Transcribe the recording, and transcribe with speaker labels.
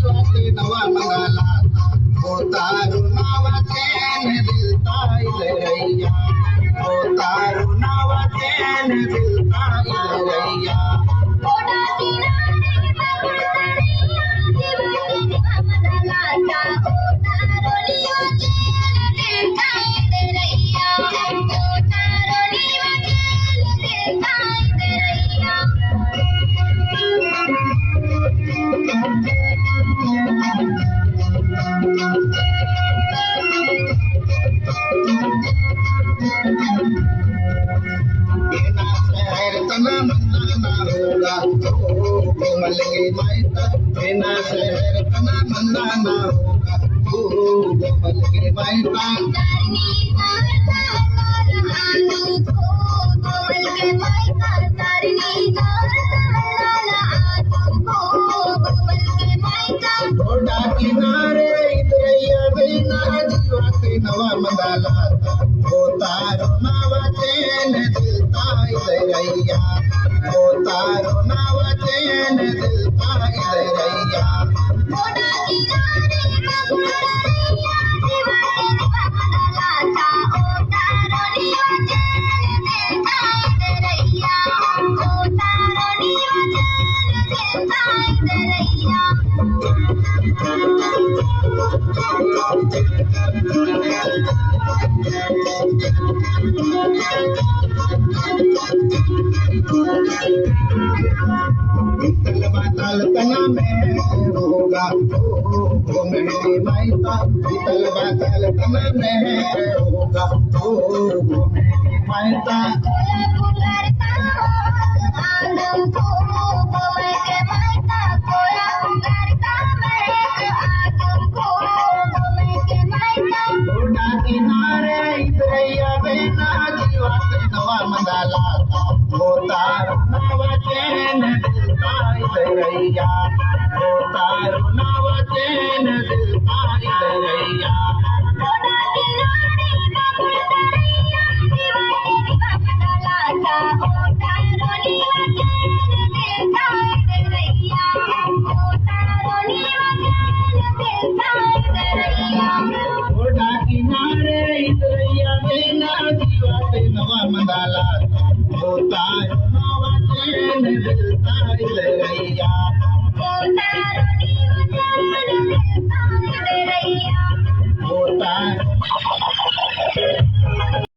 Speaker 1: जीवाते नवा मंगाला ओ तारू नावा चैन दिलता इलरैया ओ तारू नावा चैन दिलता इलरैया तना मंदाना होगा कोमल के मायता बिना शहर तना मंदाना होगा कोमल के मायता घोड़ा किनारे इतरैया बिना जीवाते नवा मंदाला ओ तारो नावा चैन दिलता इलरैया ओ तारो नावा चैन दिलता इलरैया बादल तना में होगा ओ मेरे मायता शीतल बादल तना में होगा ओ मेरे मायता घोड़ा किनारे इतरैया बिना जीवाते नवा मंगाला ओ तारू नावा चैन दिलता इलरैया ओ तारू नावा चैन दिलता इलरैया घोड़ा किनारे इतरैया बिना जीवाते नवा मंगाला ओ तारू नावा चैन दिलता इलरैया।